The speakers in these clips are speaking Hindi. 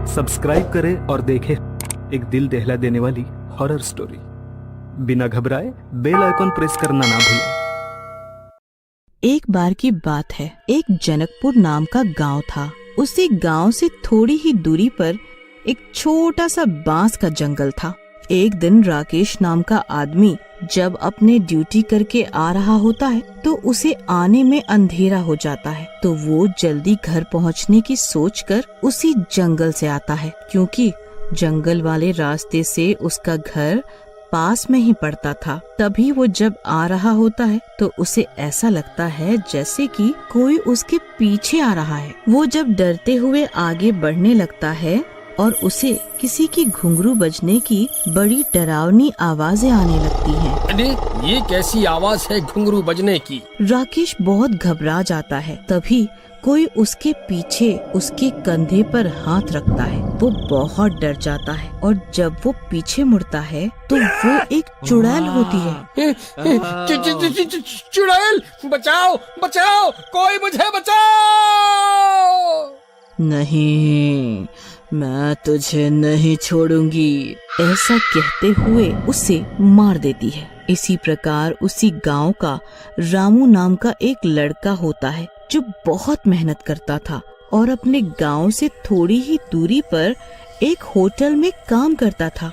सब्सक्राइब करें और देखें एक दिल दहला देने वाली हॉरर स्टोरी। बिना घबराए बेल आइकॉन प्रेस करना ना भूलें। एक बार की बात है, एक जनकपुर नाम का गांव था। उसी गांव से थोड़ी ही दूरी पर एक छोटा सा बांस का जंगल था। एक दिन राकेश नाम का आदमी जब अपने ड्यूटी करके आ रहा होता है तो उसे आने में अंधेरा हो जाता है, तो वो जल्दी घर पहुंचने की सोचकर उसी जंगल से आता है, क्योंकि जंगल वाले रास्ते से उसका घर पास में ही पड़ता था। तभी वो जब आ रहा होता है तो उसे ऐसा लगता है जैसे कि कोई उसके पीछे आ रहा है। वो जब डरते हुए आगे बढ़ने लगता है और उसे किसी की घुंघरू बजने की बड़ी डरावनी आवाजें आने लगती हैं। अरे ये कैसी आवाज है घुंघरू बजने की? राकेश बहुत घबरा जाता है। तभी कोई उसके पीछे उसके कंधे पर हाथ रखता है। वो बहुत डर जाता है और जब वो पीछे मुड़ता है तो वो एक चुड़ैल होती है। चुड़ैल, बचाओ बचाओ, कोई मुझे बचाओ! नहीं, मैं तुझे नहीं छोड़ूंगी, ऐसा कहते हुए उसे मार देती है। इसी प्रकार उसी गांव का रामू नाम का एक लड़का होता है जो बहुत मेहनत करता था और अपने गांव से थोड़ी ही दूरी पर एक होटल में काम करता था।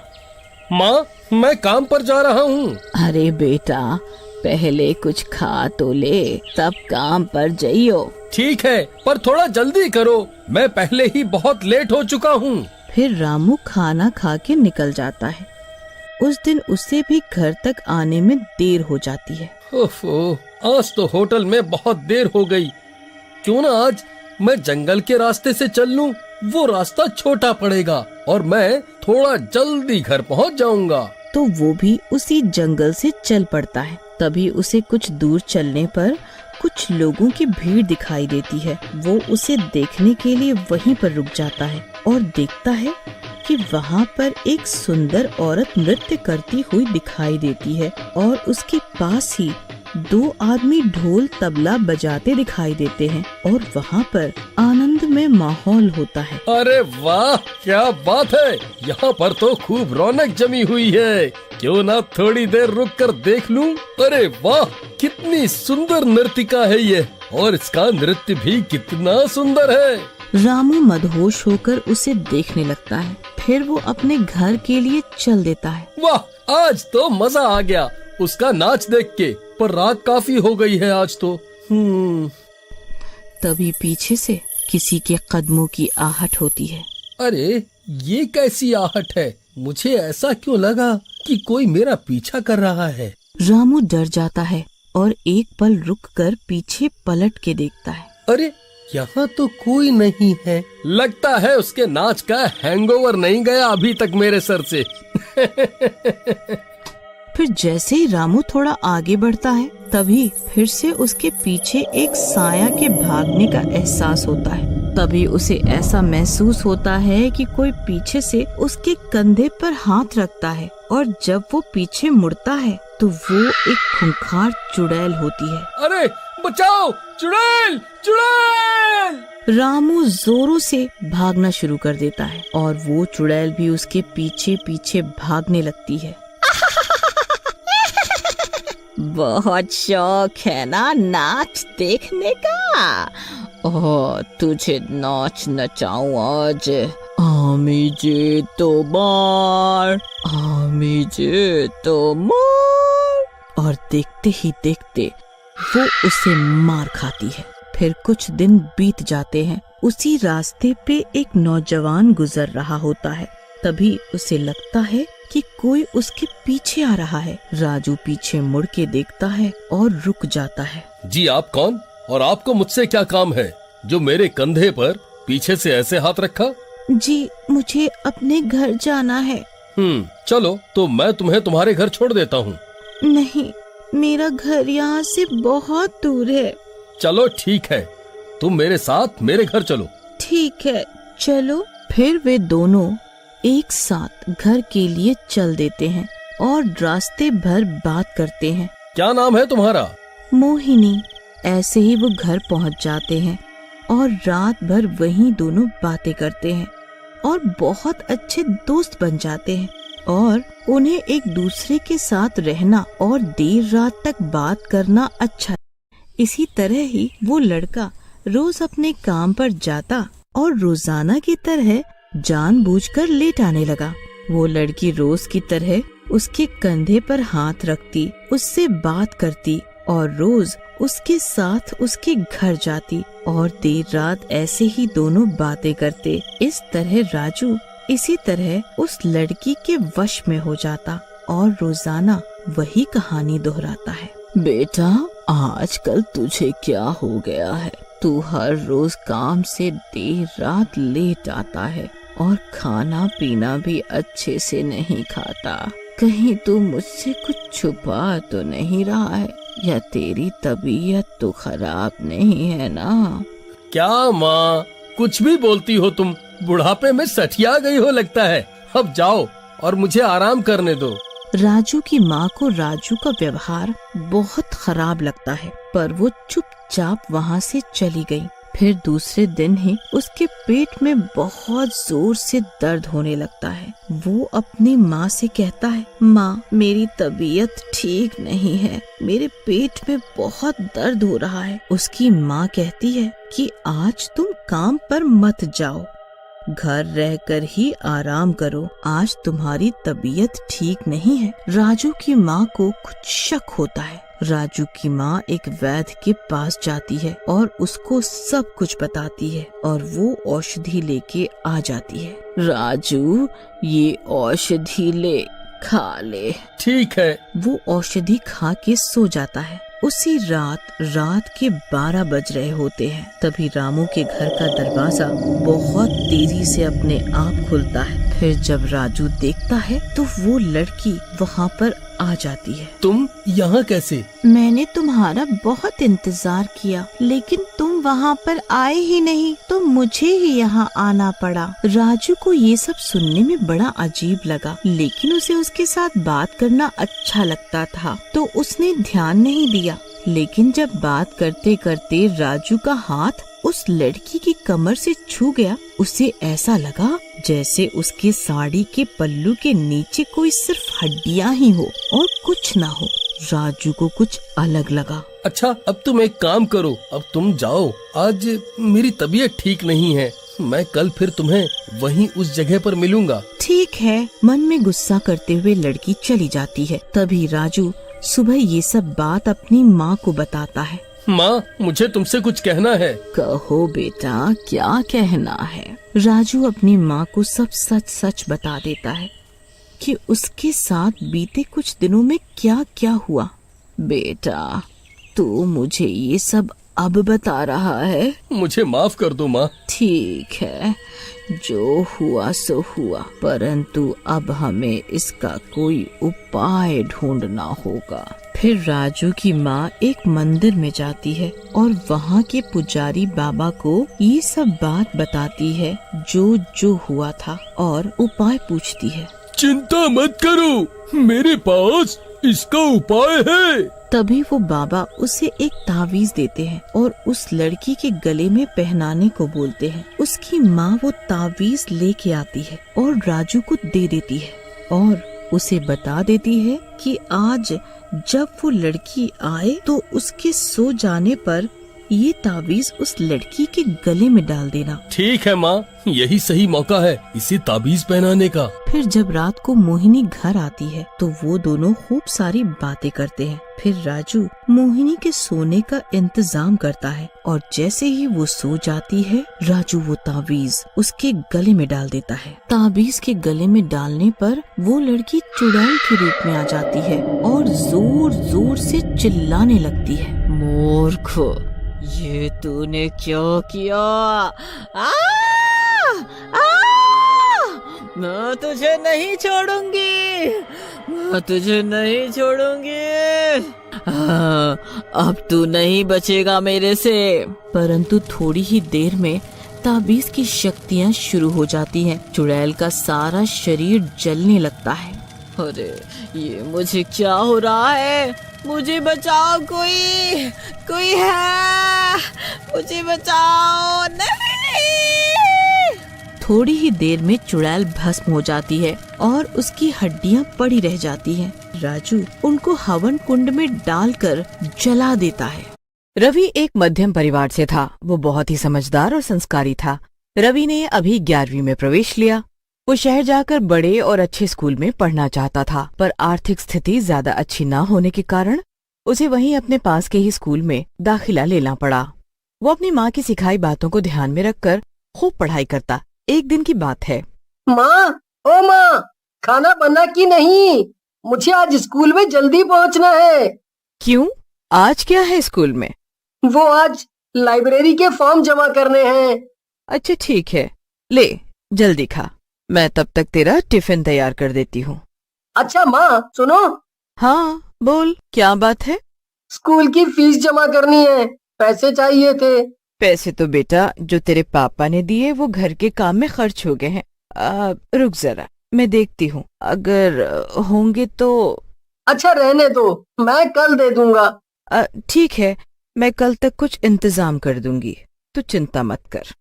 माँ, मैं काम पर जा रहा हूँ। अरे बेटा, पहले कुछ खा तो ले, तब काम पर जाइयो। ठीक है, पर थोड़ा जल्दी करो, मैं पहले ही बहुत लेट हो चुका हूँ। फिर रामू खाना खा के निकल जाता है। उस दिन उसे भी घर तक आने में देर हो जाती है। ओफो, आज तो होटल में बहुत देर हो गई। क्यों ना आज मैं जंगल के रास्ते से चल लूं, वो रास्ता छोटा पड़ेगा और मैं थोड़ा जल्दी घर पहुंच जाऊंगा। तो वो भी उसी जंगल से चल पड़ता है। तभी उसे कुछ दूर चलने पर कुछ लोगों की भीड़ दिखाई देती है। वो उसे देखने के लिए वहीं पर रुक जाता है और देखता है कि वहाँ पर एक सुंदर औरत नृत्य करती हुई दिखाई देती है और उसके पास ही दो आदमी ढोल तबला बजाते दिखाई देते हैं और वहाँ पर आनंदमय माहौल होता है। अरे वाह, क्या बात है! यहाँ पर तो खूब रौनक जमी हुई है। क्यों ना थोड़ी देर रुक कर देख लूं? अरे वाह, कितनी सुंदर नर्तिका है ये, और इसका नृत्य भी कितना सुंदर है। रामू मदहोश होकर उसे देखने लगता है। फिर वो अपने घर के लिए चल देता है। वाह, आज तो मजा आ गया उसका नाच देख के, पर रात काफी हो गई है आज तो। तभी पीछे से किसी के कदमों की आहट होती है। अरे ये कैसी आहट है? मुझे ऐसा क्यों लगा कि कोई मेरा पीछा कर रहा है। रामू डर जाता है और एक पल रुककर पीछे पलट के देखता है। अरे यहाँ तो कोई नहीं है। लगता है उसके नाच का हैंगओवर नहीं गया अभी तक मेरे सर से। फिर जैसे ही रामू थोड़ा आगे बढ़ता है तभी फिर से उसके पीछे एक साया के भागने का एहसास होता है। तभी उसे ऐसा महसूस होता है कि कोई पीछे से उसके कंधे पर हाथ रखता है और जब वो पीछे मुड़ता है तो वो एक खूंखार चुड़ैल होती है। अरे बचाओ, चुड़ैल चुड़ैल! रामू जोरों से भागना शुरू कर देता है और वो चुड़ैल भी उसके पीछे पीछे भागने लगती है। बहुत शौक है ना नाच देखने का? ओह, तुझे नाच नचाऊं आज। आमी जे तो मार, आमी जे तो मार। और देखते ही देखते वो उसे मार खाती है। फिर कुछ दिन बीत जाते हैं। उसी रास्ते पे एक नौजवान गुजर रहा होता है। तभी उसे लगता है कि कोई उसके पीछे आ रहा है। राजू पीछे मुड़ के देखता है और रुक जाता है। जी आप कौन, और आपको मुझसे क्या काम है जो मेरे कंधे पर पीछे से ऐसे हाथ रखा? जी, मुझे अपने घर जाना है। चलो तो मैं तुम्हें तुम्हारे घर छोड़ देता हूँ। नहीं, मेरा घर यहाँ से बहुत दूर है। चलो ठीक है, तुम मेरे साथ मेरे घर चलो। ठीक है, चलो। फिर वे दोनों एक साथ घर के लिए चल देते हैं और रास्ते भर बात करते हैं। क्या नाम है तुम्हारा? मोहिनी। ऐसे ही वो घर पहुंच जाते हैं और रात भर वहीं दोनों बातें करते हैं और बहुत अच्छे दोस्त बन जाते हैं और उन्हें एक दूसरे के साथ रहना और देर रात तक बात करना अच्छा। इसी तरह ही वो लड़का रोज अपने काम पर जाता और रोजाना की तरह जानबूझकर लेट आने लगा। वो लड़की रोज की तरह उसके कंधे पर हाथ रखती, उससे बात करती और रोज उसके साथ उसके घर जाती और देर रात ऐसे ही दोनों बातें करते। इस तरह राजू इसी तरह उस लड़की के वश में हो जाता और रोजाना वही कहानी दोहराता है। बेटा, आजकल तुझे क्या हो गया है? तू हर रोज काम से देर रात लेट आता है और खाना पीना भी अच्छे से नहीं खाता। कहीं तू मुझसे कुछ छुपा तो नहीं रहा है, या तेरी तबीयत तो खराब नहीं है ना? क्या माँ, कुछ भी बोलती हो तुम। बुढ़ापे में सठिया गई हो लगता है। अब जाओ और मुझे आराम करने दो। राजू की माँ को राजू का व्यवहार बहुत खराब लगता है, पर वो चुपचाप वहाँ से चली गई। फिर दूसरे दिन ही उसके पेट में बहुत जोर से दर्द होने लगता है। वो अपनी माँ से कहता है, माँ, मेरी तबीयत ठीक नहीं है, मेरे पेट में बहुत दर्द हो रहा है। उसकी माँ कहती है कि आज तुम काम पर मत जाओ, घर रहकर ही आराम करो, आज तुम्हारी तबीयत ठीक नहीं है। राजू की माँ को कुछ शक होता है। राजू की माँ एक वैद्य के पास जाती है और उसको सब कुछ बताती है और वो औषधि लेके आ जाती है। राजू, ये औषधि ले, खा ले। ठीक है। वो औषधि खा के सो जाता है। उसी रात के 12 बज रहे होते हैं। तभी रामू के घर का दरवाजा बहुत तेजी से अपने आप खुलता है। फिर जब राजू देखता है तो वो लड़की वहाँ पर आ जाती है। तुम यहाँ कैसे? मैंने तुम्हारा बहुत इंतजार किया, लेकिन तुम वहाँ पर आए ही नहीं, तो मुझे ही यहाँ आना पड़ा। राजू को ये सब सुनने में बड़ा अजीब लगा, लेकिन उसे उसके साथ बात करना अच्छा लगता था, तो उसने ध्यान नहीं दिया। लेकिन जब बात करते करते राजू का हाथ उस लड़की की कमर से छू गया, उसे ऐसा लगा जैसे उसके साड़ी के पल्लू के नीचे कोई सिर्फ हड्डियां ही हो और कुछ ना हो। राजू को कुछ अलग लगा। अच्छा, अब तुम एक काम करो, अब तुम जाओ। आज मेरी तबीयत ठीक नहीं है, मैं कल फिर तुम्हें वहीं उस जगह पर मिलूंगा। ठीक है। मन में गुस्सा करते हुए लड़की चली जाती है। तभी राजू सुबह ये सब बात अपनी माँ को बताता है। माँ, मुझे तुमसे कुछ कहना है। कहो बेटा, क्या कहना है? राजू अपनी माँ को सब सच सच बता देता है कि उसके साथ बीते कुछ दिनों में क्या क्या हुआ। बेटा, तू मुझे ये सब अब बता रहा है? मुझे माफ कर दो माँ। ठीक है, जो हुआ सो हुआ, परंतु अब हमें इसका कोई उपाय ढूंढना होगा। फिर राजू की माँ एक मंदिर में जाती है और वहाँ के पुजारी बाबा को ये सब बात बताती है, जो जो हुआ था, और उपाय पूछती है। चिंता मत करो, मेरे पास इसका उपाय है। तभी वो बाबा उसे एक तावीज देते हैं और उस लड़की के गले में पहनाने को बोलते हैं। उसकी माँ वो तावीज लेके आती है और राजू को दे देती है और उसे बता देती है कि आज जब वो लड़की आए तो उसके सो जाने पर ये तावीज उस लड़की के गले में डाल देना। ठीक है माँ, यही सही मौका है इसे ताबीज पहनाने का। फिर जब रात को मोहिनी घर आती है तो वो दोनों खूब सारी बातें करते हैं। फिर राजू मोहिनी के सोने का इंतजाम करता है और जैसे ही वो सो जाती है, राजू वो ताबीज उसके गले में डाल देता है। ताबीज के गले में डालने पर वो लड़की चुड़ैल के रूप में आ जाती है और जोर जोर से चिल्लाने लगती है। मूर्ख, ये तूने क्यों किया? मैं तुझे नहीं छोड़ूंगी, मैं तुझे नहीं छोड़ूंगी। अब तू नहीं बचेगा मेरे से। परंतु थोड़ी ही देर में ताबीज की शक्तियाँ शुरू हो जाती हैं। चुड़ैल का सारा शरीर जलने लगता है। अरे, ये मुझे क्या हो रहा है? मुझे बचाओ, कोई है, मुझे बचाओ। नहीं। थोड़ी ही देर में चुड़ैल भस्म हो जाती है और उसकी हड्डियां पड़ी रह जाती हैं। राजू उनको हवन कुंड में डालकर जला देता है। रवि एक मध्यम परिवार से था। वो बहुत ही समझदार और संस्कारी था। रवि ने अभी 11वीं में प्रवेश लिया। वो शहर जाकर बड़े और अच्छे स्कूल में पढ़ना चाहता था, पर आर्थिक स्थिति ज्यादा अच्छी न होने के कारण उसे वहीं अपने पास के ही स्कूल में दाखिला लेना पड़ा। वो अपनी माँ की सिखाई बातों को ध्यान में रखकर खूब पढ़ाई करता। एक दिन की बात है। माँ, ओ माँ, खाना बना कि नहीं? मुझे आज स्कूल में जल्दी पहुँचना है। क्यों, आज क्या है स्कूल में? वो आज लाइब्रेरी के फॉर्म जमा करने हैं। अच्छा ठीक है, ले जल्दी खा, मैं तब तक तेरा टिफिन तैयार कर देती हूँ। अच्छा माँ, सुनो। हाँ बोल, क्या बात है? स्कूल की फीस जमा करनी है, पैसे चाहिए थे। पैसे तो बेटा जो तेरे पापा ने दिए वो घर के काम में खर्च हो गए हैं। रुक जरा, मैं देखती हूँ, अगर होंगे तो। अच्छा रहने दो, मैं कल दे दूंगा। ठीक है, मैं कल तक कुछ इंतजाम कर दूंगी, तू चिंता मत कर।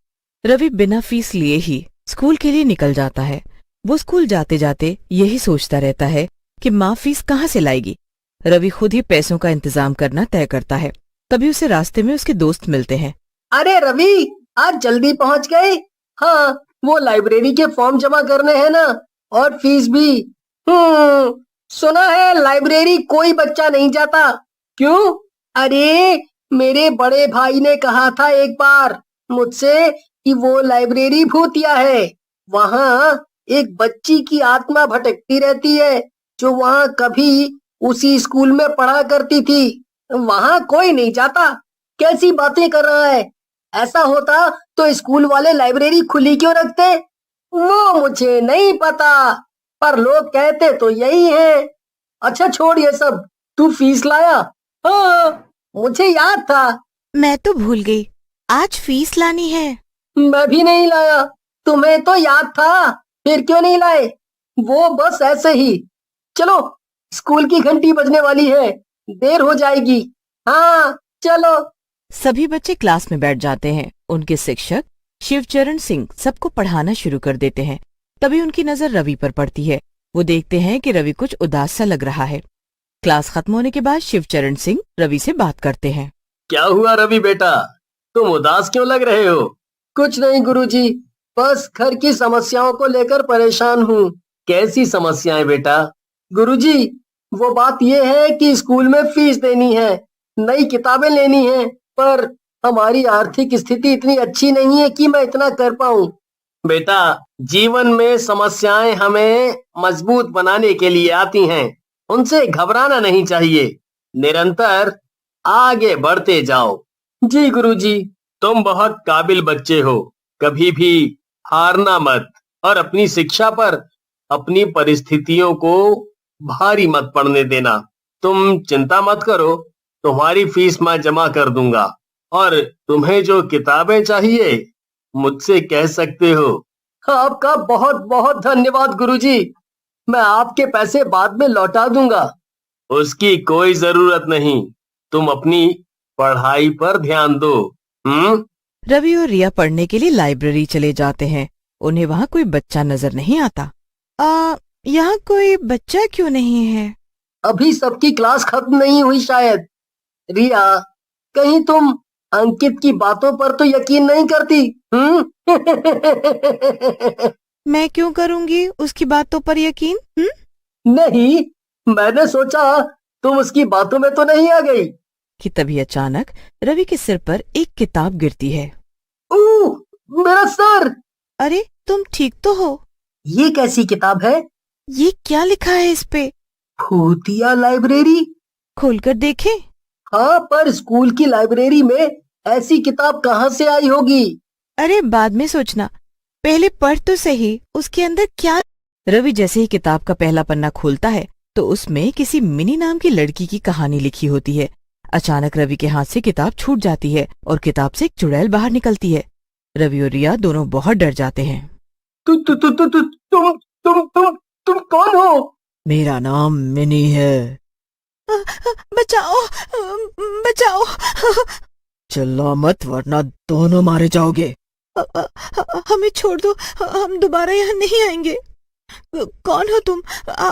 रवि बिना फीस लिए ही स्कूल के लिए निकल जाता है। वो स्कूल जाते जाते यही सोचता रहता है कि माँ फीस कहाँ से लाएगी। रवि खुद ही पैसों का इंतजाम करना तय करता है। तभी उसे रास्ते में उसके दोस्त मिलते हैं। अरे रवि, आज जल्दी पहुँच गए? हाँ, वो लाइब्रेरी के फॉर्म जमा करने हैं ना, और फीस भी। सुना है लाइब्रेरी कोई बच्चा नहीं जाता। क्यों? अरे मेरे बड़े भाई ने कहा था एक बार मुझसे कि वो लाइब्रेरी भूतिया है। वहाँ एक बच्ची की आत्मा भटकती रहती है जो वहाँ कभी उसी स्कूल में पढ़ा करती थी। वहाँ कोई नहीं जाता। कैसी बातें कर रहा है? ऐसा होता तो स्कूल वाले लाइब्रेरी खुली क्यों रखते? वो मुझे नहीं पता, पर लोग कहते तो यही है। अच्छा छोड़ ये सब, तू फीस लाया? हाँ, मुझे याद था। मैं तो भूल गई, आज फीस लानी है। मैं भी नहीं लाया, तुम्हें तो याद था, फिर क्यों नहीं लाए? वो बस ऐसे ही। चलो, स्कूल की घंटी बजने वाली है, देर हो जाएगी। हाँ चलो। सभी बच्चे क्लास में बैठ जाते हैं। उनके शिक्षक शिवचरण सिंह सबको पढ़ाना शुरू कर देते हैं। तभी उनकी नजर रवि पर पड़ती है। वो देखते हैं कि रवि कुछ उदास सा लग रहा है। क्लास खत्म होने के बाद शिवचरण सिंह रवि से बात करते हैं। क्या हुआ रवि बेटा, तुम उदास क्यों लग रहे हो? कुछ नहीं गुरुजी, बस घर की समस्याओं को लेकर परेशान हूँ। कैसी समस्याएं बेटा? गुरुजी, वो बात ये है कि स्कूल में फीस देनी है, नई किताबें लेनी है, पर हमारी आर्थिक स्थिति इतनी अच्छी नहीं है कि मैं इतना कर पाऊँ। बेटा, जीवन में समस्याएं हमें मजबूत बनाने के लिए आती हैं, उनसे घबराना नहीं चाहिए। निरंतर आगे बढ़ते जाओ। जी गुरुजी। तुम बहुत काबिल बच्चे हो, कभी भी हारना मत और अपनी शिक्षा पर अपनी परिस्थितियों को भारी मत पड़ने देना। तुम चिंता मत करो, तुम्हारी फीस मैं जमा कर दूंगा, और तुम्हें जो किताबें चाहिए मुझसे कह सकते हो। आपका बहुत बहुत धन्यवाद गुरुजी, मैं आपके पैसे बाद में लौटा दूंगा। उसकी कोई जरूरत नहीं, तुम अपनी पढ़ाई पर ध्यान दो। रवि और रिया पढ़ने के लिए लाइब्रेरी चले जाते हैं। उन्हें वहाँ कोई बच्चा नजर नहीं आता। यहाँ कोई बच्चा क्यों नहीं है? अभी सबकी क्लास खत्म नहीं हुई शायद। रिया, कहीं तुम अंकित की बातों पर तो यकीन नहीं करती? मैं क्यों करूँगी उसकी बातों पर यकीन? नहीं, मैंने सोचा तुम उसकी बातों में तो नहीं आ गई। कि तभी अचानक रवि के सिर पर एक किताब गिरती है। मेरा सर! अरे तुम ठीक तो हो? ये कैसी किताब है? ये क्या लिखा है इस पे? भूतिया लाइब्रेरी। खोलकर देखें? हाँ, पर स्कूल की लाइब्रेरी में ऐसी किताब कहाँ से आई होगी? अरे बाद में सोचना, पहले पढ़ तो सही उसके अंदर क्या। रवि जैसे ही किताब का पहला पन्ना खोलता है तो उसमें किसी मिनी नाम की लड़की की कहानी लिखी होती है। अचानक रवि के हाथ से किताब छूट जाती है और किताब से एक चुड़ैल बाहर निकलती है। रवि और रिया दोनों बहुत डर जाते हैं। तुम कौन हो? मेरा नाम मिनी है। बचाओ, बचाओ। चिल्ला मत वरना दोनों मारे जाओगे। हमें छोड़ दो, हम दोबारा यहाँ नहीं आएंगे। कौन हो तुम?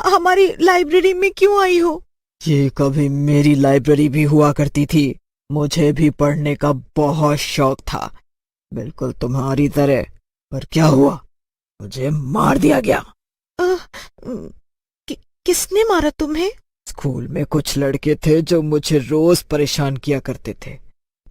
हमारी लाइब्रेरी में क्यों आई हो? ये कभी मेरी लाइब्रेरी भी हुआ करती थी। मुझे भी पढ़ने का बहुत शौक था, बिल्कुल तुम्हारी तरह। पर क्या हुआ, मुझे मार दिया गया। किसने मारा तुम्हें? स्कूल में कुछ लड़के थे जो मुझे रोज परेशान किया करते थे।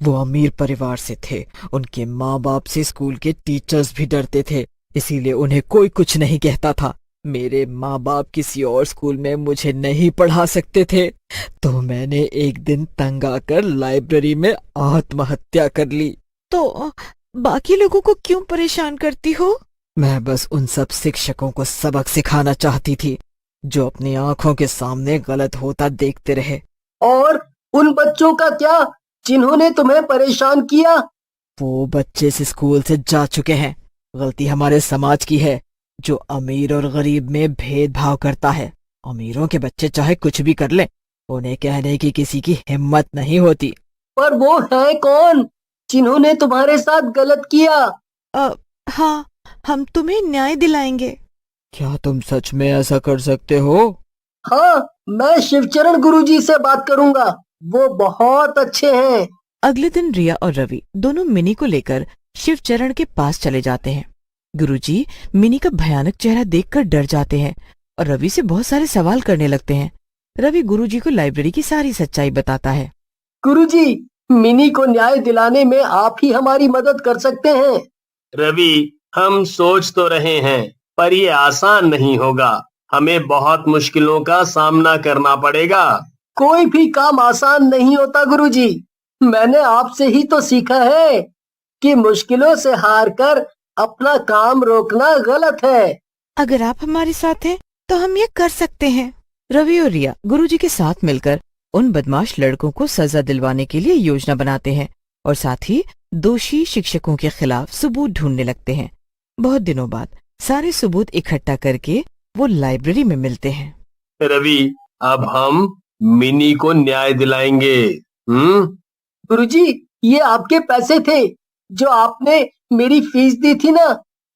वो अमीर परिवार से थे, उनके माँ बाप से स्कूल के टीचर्स भी डरते थे, इसीलिए उन्हें कोई कुछ नहीं कहता था। मेरे माँ बाप किसी और स्कूल में मुझे नहीं पढ़ा सकते थे, तो मैंने एक दिन तंग आकर लाइब्रेरी में आत्महत्या कर ली। तो बाकी लोगों को क्यों परेशान करती हो? मैं बस उन सब शिक्षकों को सबक सिखाना चाहती थी जो अपनी आंखों के सामने गलत होता देखते रहे। और उन बच्चों का क्या जिन्होंने तुम्हें परेशान किया? वो बच्चे इस स्कूल से जा चुके हैं। गलती हमारे समाज की है जो अमीर और गरीब में भेदभाव करता है। अमीरों के बच्चे चाहे कुछ भी कर लें, उन्हें कहने की किसी की हिम्मत नहीं होती। पर वो है कौन जिन्होंने तुम्हारे साथ गलत किया? हाँ, हम तुम्हें न्याय दिलाएंगे। क्या तुम सच में ऐसा कर सकते हो? हाँ, मैं शिवचरण गुरुजी से बात करूंगा, वो बहुत अच्छे हैं। अगले दिन रिया और रवि दोनों मिनी को लेकर शिवचरण के पास चले जाते हैं। गुरुजी मिनी का भयानक चेहरा देखकर डर जाते हैं और रवि से बहुत सारे सवाल करने लगते हैं। रवि गुरुजी को लाइब्रेरी की सारी सच्चाई बताता है। गुरुजी, मिनी को न्याय दिलाने में आप ही हमारी मदद कर सकते हैं। रवि, हम सोच तो रहे हैं, पर ये आसान नहीं होगा। हमें बहुत मुश्किलों का सामना करना पड़ेगा। कोई भी काम आसान नहीं होता गुरुजी। मैंने आपसे ही तो सीखा है कि मुश्किलों से हार कर अपना काम रोकना गलत है। अगर आप हमारे साथ हैं तो हम ये कर सकते हैं। रवि और रिया गुरुजी के साथ मिलकर उन बदमाश लड़कों को सजा दिलवाने के लिए योजना बनाते हैं और साथ ही दोषी शिक्षकों के खिलाफ सबूत ढूंढने लगते हैं। बहुत दिनों बाद सारे सबूत इकट्ठा करके वो लाइब्रेरी में मिलते हैं। रवि, अब हम मिनी को न्याय दिलाएंगे। गुरुजी, ये आपके पैसे थे जो आपने मेरी फीस दी थी ना?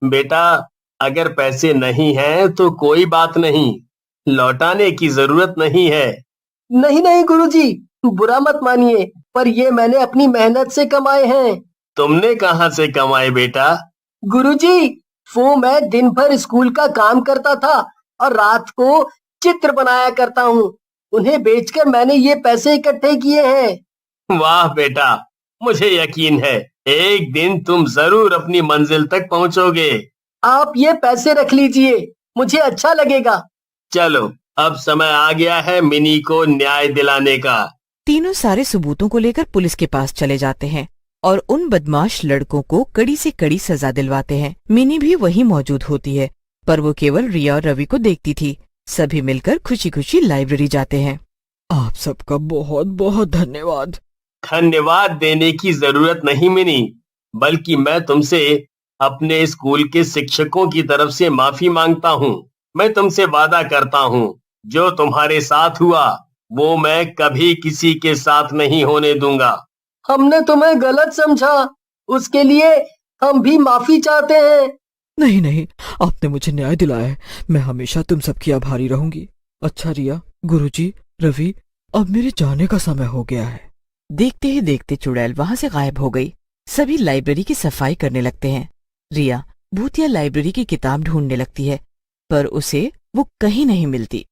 बेटा, अगर पैसे नहीं हैं तो कोई बात नहीं, लौटाने की जरूरत नहीं है। नहीं नहीं गुरुजी, बुरा मत मानिए, पर ये मैंने अपनी मेहनत से कमाए हैं। तुमने कहाँ से कमाए बेटा? गुरुजी, वो मैं दिन भर स्कूल का काम करता था और रात को चित्र बनाया करता हूँ। उन्हें बेचकर मैंने ये पैसे इकट्ठे किए हैं। वाह बेटा, मुझे यकीन है एक दिन तुम जरूर अपनी मंजिल तक पहुँचोगे। आप ये पैसे रख लीजिए, मुझे अच्छा लगेगा। चलो, अब समय आ गया है मिनी को न्याय दिलाने का। तीनों सारे सबूतों को लेकर पुलिस के पास चले जाते हैं और उन बदमाश लड़कों को कड़ी से कड़ी सजा दिलवाते हैं। मिनी भी वहीं मौजूद होती है, पर वो केवल रिया और रवि को देखती थी। सभी मिलकर खुशी खुशी लाइब्रेरी जाते हैं। आप सबका बहुत बहुत धन्यवाद। धन्यवाद देने की जरूरत नहीं मिनी, बल्कि मैं तुमसे अपने स्कूल के शिक्षकों की तरफ से माफी मांगता हूँ। मैं तुमसे वादा करता हूँ, जो तुम्हारे साथ हुआ वो मैं कभी किसी के साथ नहीं होने दूंगा। हमने तुम्हें गलत समझा, उसके लिए हम भी माफी चाहते हैं। नहीं नहीं, आपने मुझे न्याय दिलाया है, मैं हमेशा तुम सबकी आभारी रहूंगी। अच्छा रिया, गुरुजी, रवि, अब मेरे जाने का समय हो गया है। देखते ही देखते चुड़ैल वहाँ से गायब हो गई। सभी लाइब्रेरी की सफाई करने लगते हैं। रिया भूतिया लाइब्रेरी की किताब ढूंढने लगती है, पर उसे वो कहीं नहीं मिलती।